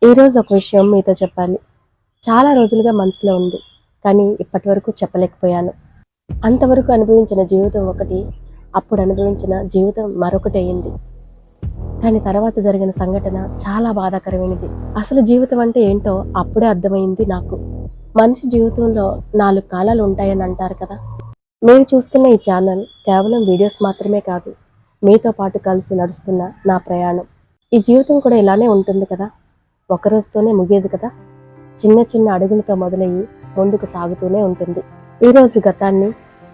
ఈరోజు ఒక విషయం మీతో చెప్పాలి. చాలా రోజులుగా మనసులో ఉంది, కానీ ఇప్పటి వరకు చెప్పలేకపోయాను. అంతవరకు అనుభవించిన జీవితం ఒకటి, అప్పుడు అనుభవించిన జీవితం మరొకటి అయింది. కానీ తర్వాత జరిగిన సంఘటన చాలా బాధాకరమైనది. అసలు జీవితం అంటే ఏంటో అప్పుడే అర్థమైంది నాకు. మనిషి జీవితంలో 4 కాలాలు ఉంటాయని అంటారు కదా. మీరు చూస్తున్న ఈ ఛానల్ కేవలం వీడియోస్ మాత్రమే కాదు, మీతో పాటు కలిసి నడుస్తున్న నా ప్రయాణం. ఈ జీవితం కూడా ఇలానే ఉంటుంది కదా, ఒక రోజుతోనే ముగియదు కదా. చిన్న చిన్న అడుగులతో మొదలయ్యి ముందుకు సాగుతూనే ఉంటుంది. ఈరోజు గతాన్ని,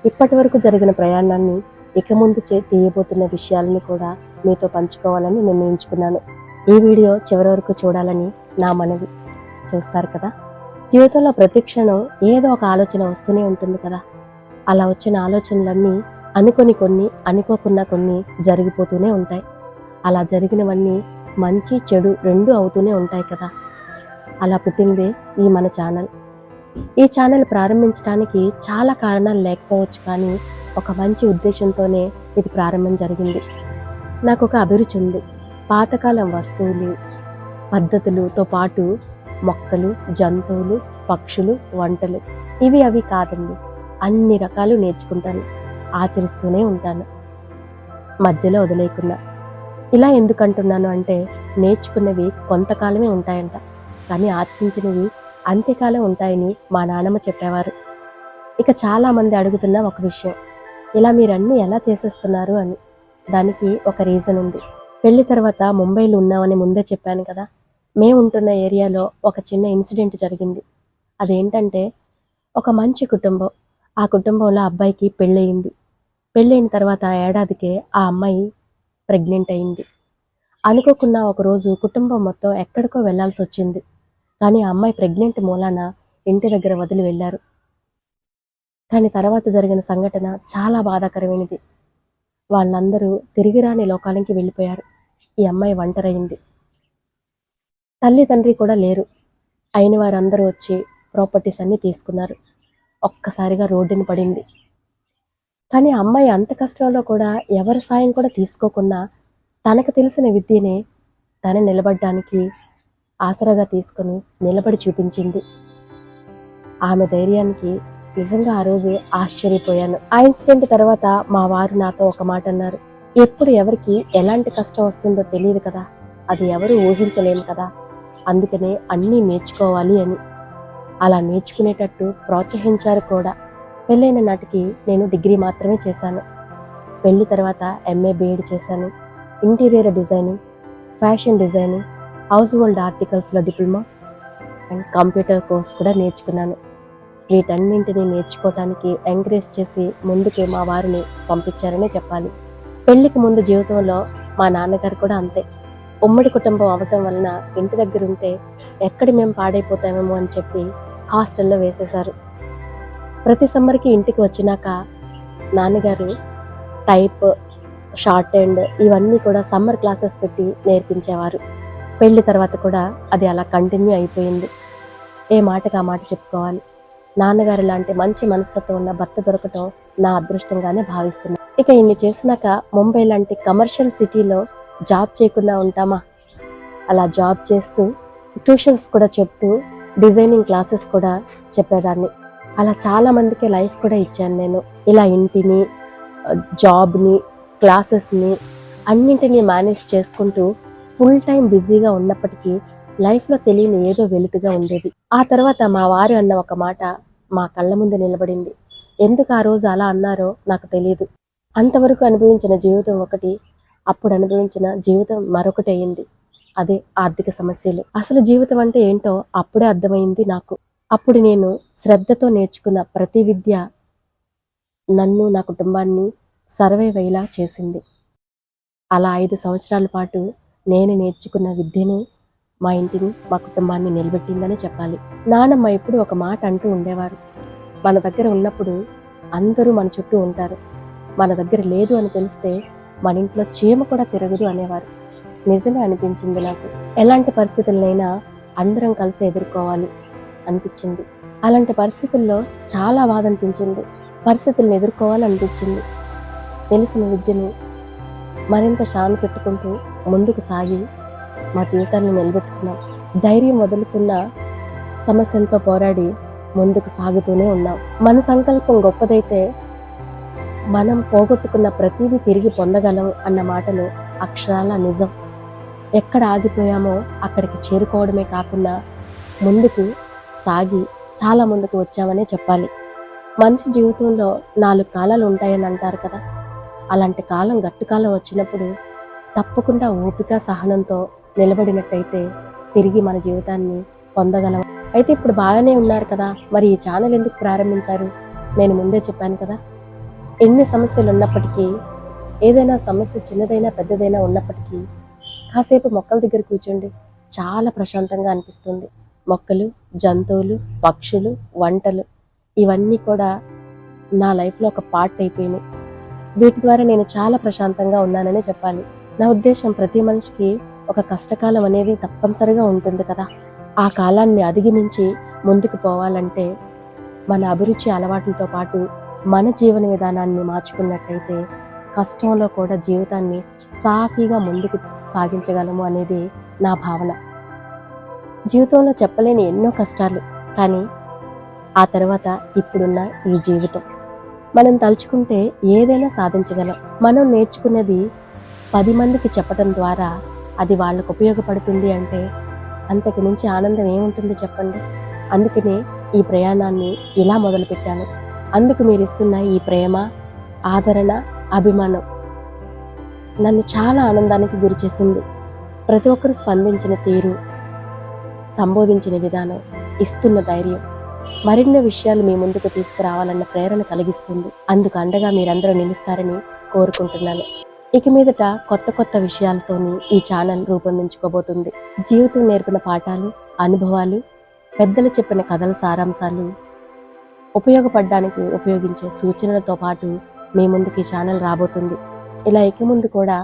ఇప్పటి వరకు జరిగిన ప్రయాణాన్ని, ఇక ముందు తీయబోతున్న విషయాలని కూడా మీతో పంచుకోవాలని నిర్ణయించుకున్నాను. ఈ వీడియో చివరి వరకు చూడాలని నా మనవి. చూస్తారు కదా, జీవితంలో ప్రతి క్షణం ఏదో ఒక ఆలోచన వస్తూనే ఉంటుంది కదా. అలా వచ్చిన ఆలోచనలన్నీ అనుకొని కొన్ని, అనుకోకున్న కొన్ని జరిగిపోతూనే ఉంటాయి. అలా జరిగినవన్నీ మంచి చెడు రెండు అవుతూనే ఉంటాయి కదా. అలా పుట్టిందే ఈ మన ఛానల్. ఈ ఛానల్ ప్రారంభించడానికి చాలా కారణాలు లేకపోవచ్చు, కానీ ఒక మంచి ఉద్దేశంతోనే ఇది ప్రారంభం జరిగింది. నాకు ఒక అభిరుచి ఉంది. పాతకాలం వస్తువులు, పద్ధతులతో పాటు మొక్కలు, జంతువులు, పక్షులు, వంటలు, ఇవి అవి కాదండి, అన్ని రకాలు నేర్చుకుంటాను, ఆచరిస్తూనే ఉంటాను, మధ్యలో వదిలేయకుండా. ఇలా ఎందుకంటున్నాను అంటే, నేర్చుకున్నవి కొంతకాలమే ఉంటాయంట, కానీ ఆచరించినవి అంత్యకాలం ఉంటాయని మా నాన్నమ్మ చెప్పేవారు. ఇక చాలామంది అడుగుతున్న ఒక విషయం, ఇలా మీరన్నీ ఎలా చేసేస్తున్నారు అని. దానికి ఒక రీజన్ ఉంది. పెళ్లి తర్వాత ముంబైలో ఉన్నామని ముందే చెప్పాను కదా. మేము ఉంటున్న ఏరియాలో ఒక చిన్న ఇన్సిడెంట్ జరిగింది. అదేంటంటే, ఒక మంచి కుటుంబం, ఆ కుటుంబంలో అబ్బాయికి పెళ్ళయింది. పెళ్ళైన తర్వాత ఏడాదికే ఆ అమ్మాయి ప్రెగ్నెంట్ అయింది. అనుకోకున్న ఒకరోజు కుటుంబం మొత్తం ఎక్కడికో వెళ్లాల్సి వచ్చింది. కానీ ఆ అమ్మాయి ప్రెగ్నెంట్ మూలాన ఇంటి దగ్గర వదిలి వెళ్ళారు. కానీ తర్వాత జరిగిన సంఘటన చాలా బాధాకరమైనది. వాళ్ళందరూ తిరిగి రాని లోకానికి వెళ్ళిపోయారు. ఈ అమ్మాయి ఒంటరైంది. తల్లి తండ్రి కూడా లేరు. అయిన వారందరూ వచ్చి ప్రాపర్టీస్ అన్ని తీసుకున్నారు. ఒక్కసారిగా రోడ్డున పడింది. కానీ అమ్మాయి అంత కష్టంలో కూడా ఎవరి సాయం కూడా తీసుకోకుండా తనకు తెలిసిన విద్యనే తను నిలబడడానికి ఆసరాగా తీసుకుని నిలబడి చూపించింది. ఆమె ధైర్యానికి నిజంగా ఆ రోజు ఆశ్చర్యపోయాను. ఆ ఇన్సిడెంట్ తర్వాత మా వారు నాతో ఒక మాట అన్నారు, ఎప్పుడు ఎవరికి ఎలాంటి కష్టం వస్తుందో తెలియదు కదా, అది ఎవరు ఊహించలేము కదా, అందుకనే అన్నీ నేర్చుకోవాలి అని. అలా నేర్చుకునేటట్టు ప్రోత్సహించారు కూడా. పెళ్ళైన నాటికి నేను డిగ్రీ మాత్రమే చేశాను. పెళ్లి తర్వాత MA BEd చేశాను. Interior designing, fashion designing, household ఆర్టికల్స్లో డిప్లొమా అండ్ కంప్యూటర్ కోర్స్ కూడా నేర్చుకున్నాను. వీటన్నింటినీ నేర్చుకోవటానికి ఎంకరేజ్ చేసి ముందుకు మా వారిని పంపించారనే చెప్పాలి. పెళ్లికి ముందు జీవితంలో మా నాన్నగారు కూడా అంతే. ఉమ్మడి కుటుంబం అవటం వలన ఇంటి దగ్గర ఉంటే ఎక్కడి మేము పాడైపోతామేమో అని చెప్పి హాస్టల్లో వేసేశారు. ప్రతి సమ్మర్కి ఇంటికి వచ్చినాక నాన్నగారు టైప్, షార్ట్ హ్యాండ్ ఇవన్నీ కూడా సమ్మర్ క్లాసెస్ పెట్టి నేర్పించేవారు. పెళ్లి తర్వాత కూడా అది అలా కంటిన్యూ అయిపోయింది. ఏ మాటకు ఆ మాట చెప్పుకోవాలి. నాన్నగారు లాంటి మంచి మనస్తత్వం ఉన్న భర్త దొరకటం నా అదృష్టంగానే భావిస్తున్నాను. ఇక ఇన్ని చేసినాక ముంబై లాంటి కమర్షియల్ సిటీలో జాబ్ చేయకుండా ఉంటామా? అలా జాబ్ చేస్తూ ట్యూషన్స్ కూడా చెప్తూ డిజైనింగ్ క్లాసెస్ కూడా చెప్పేదాన్ని. అలా చాలా మందికి లైఫ్ కూడా ఇచ్చాను నేను. ఇలా ఇంటిని, జాబ్ని, క్లాసెస్ని అన్నింటినీ మేనేజ్ చేసుకుంటూ ఫుల్ టైం బిజీగా ఉన్నప్పటికీ లైఫ్లో తెలియని ఏదో వెలుతుగా ఉండేది. ఆ తర్వాత మా వారు అన్న ఒక మాట మా కళ్ళ ముందు నిలబడింది. ఎందుకు ఆ రోజు అలా అన్నారో నాకు తెలియదు. అంతవరకు అనుభవించిన జీవితం ఒకటి, అప్పుడు అనుభవించిన జీవితం మరొకటి అయింది. అదే ఆర్థిక సమస్యలు. అసలు జీవితం అంటే ఏంటో అప్పుడే అర్థమైంది నాకు. అప్పుడు నేను శ్రద్ధతో నేర్చుకున్న ప్రతి విద్య నన్ను, నా కుటుంబాన్ని సర్వైవ్ అయ్యేలా చేసింది. అలా 5 సంవత్సరాల పాటు నేను నేర్చుకున్న విద్యనే మా ఇంటిని, మా కుటుంబాన్ని నిలబెట్టిందని చెప్పాలి. నానమ్మ ఎప్పుడు ఒక మాట అంటూ ఉండేవారు, మన దగ్గర ఉన్నప్పుడు అందరూ మన చుట్టూ ఉంటారు, మన దగ్గర లేదు అని తెలిస్తే మన ఇంట్లో చీమ కూడా తిరగదు అనేవారు. నిజమే అనిపించింది నాకు. ఎలాంటి పరిస్థితులనైనా అందరం కలిసి ఎదుర్కోవాలి అనిపించింది. అలాంటి పరిస్థితుల్లో చాలా బాధ అనిపించింది. పరిస్థితులను ఎదుర్కోవాలనిపించింది. తెలిసిన విద్యను మరింత షాను పెట్టుకుంటూ ముందుకు సాగి మా జీవితాన్ని నిలబెట్టుకున్నాం. ధైర్యం వదులుకున్న సమస్యలతో పోరాడి ముందుకు సాగుతూనే ఉన్నాం. మన సంకల్పం గొప్పదైతే మనం పోగొట్టుకున్న ప్రతిదీ తిరిగి పొందగలం అన్న మాటలు అక్షరాల నిజం. ఎక్కడ ఆగిపోయామో అక్కడికి చేరుకోవడమే కాకుండా ముందుకు సాగి చాలా ముందుకు వచ్చామనే చెప్పాలి. మనిషి జీవితంలో 4 కాలాలు ఉంటాయని అంటారు కదా. అలాంటి కాలం గట్టు కాలం వచ్చినప్పుడు తప్పకుండా ఓపిక సహనంతో నిలబడినట్టయితే తిరిగి మన జీవితాన్ని పొందగలం. అయితే ఇప్పుడు బాగానే ఉన్నారు కదా, మరి ఈ ఛానల్ ఎందుకు ప్రారంభించారు? నేను ముందే చెప్పాను కదా, ఎన్ని సమస్యలు ఉన్నప్పటికీ, ఏదైనా సమస్య చిన్నదైనా పెద్దదైనా ఉన్నప్పటికీ కాసేపు మొక్కల దగ్గర కూర్చోండి, చాలా ప్రశాంతంగా అనిపిస్తుంది. మొక్కలు, జంతువులు, పక్షులు, వంటలు ఇవన్నీ కూడా నా లైఫ్లో ఒక పార్ట్ అయిపోయినాయి. వీటి ద్వారా నేను చాలా ప్రశాంతంగా ఉన్నానని చెప్పాలి. నా ఉద్దేశం, ప్రతి మనిషికి ఒక కష్టకాలం అనేది తప్పనిసరిగా ఉంటుంది కదా. ఆ కాలాన్ని అధిగమించి ముందుకు పోవాలంటే మన అభిరుచి అలవాట్లతో పాటు మన జీవన విధానాన్ని మార్చుకున్నట్టయితే కష్టంలో కూడా జీవితాన్ని సాఫీగా ముందుకు సాగించగలము అనేది నా భావన. జీవితంలో చెప్పలేని ఎన్నో కష్టాలు, కానీ ఆ తర్వాత ఇప్పుడున్న ఈ జీవితం మనం తలుచుకుంటే ఏదైనా సాధించగలం. మనం నేర్చుకున్నది 10 మందికి చెప్పడం ద్వారా అది వాళ్ళకు ఉపయోగపడుతుంది అంటే అంతకు మించి ఆనందం ఏముంటుంది చెప్పండి. అందుకనే ఈ ప్రయాణాన్ని ఇలా మొదలుపెట్టాను. అందుకు మీరు ఇస్తున్న ఈ ప్రేమ, ఆదరణ, అభిమానం నన్ను చాలా ఆనందానికి గురి చేసింది. ప్రతి ఒక్కరు స్పందించిన తీరు, సంబోధించిన విధానం, ఇస్తున్న ధైర్యం మరిన్ని విషయాలు మీ ముందుకు తీసుకురావాలన్న ప్రేరణ కలిగిస్తుంది. అందుకు అండగా మీరందరూ నిలుస్తారని కోరుకుంటున్నాను. ఇక మీదట కొత్త కొత్త విషయాలతోని ఈ ఛానల్ రూపొందించుకోబోతుంది. జీవితం నేర్పిన పాఠాలు, అనుభవాలు, పెద్దలు చెప్పిన కథల సారాంశాలు, ఉపయోగపడడానికి ఉపయోగించే సూచనలతో పాటు మీ ముందుకి ఈ ఛానల్ రాబోతుంది. ఇలా ఇక ముందు కూడా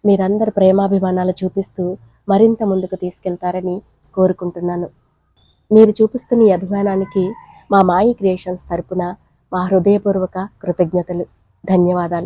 మీరందరు ప్రేమాభిమానాలు చూపిస్తూ మరింత ముందుకు తీసుకెళ్తారని కోరుకుంటున్నాను. మీరు చూపిస్తున్న ఈ అభిమానానికి మా మాయి క్రియేషన్స్ తరపున మా హృదయపూర్వక కృతజ్ఞతలు, ధన్యవాదాలు.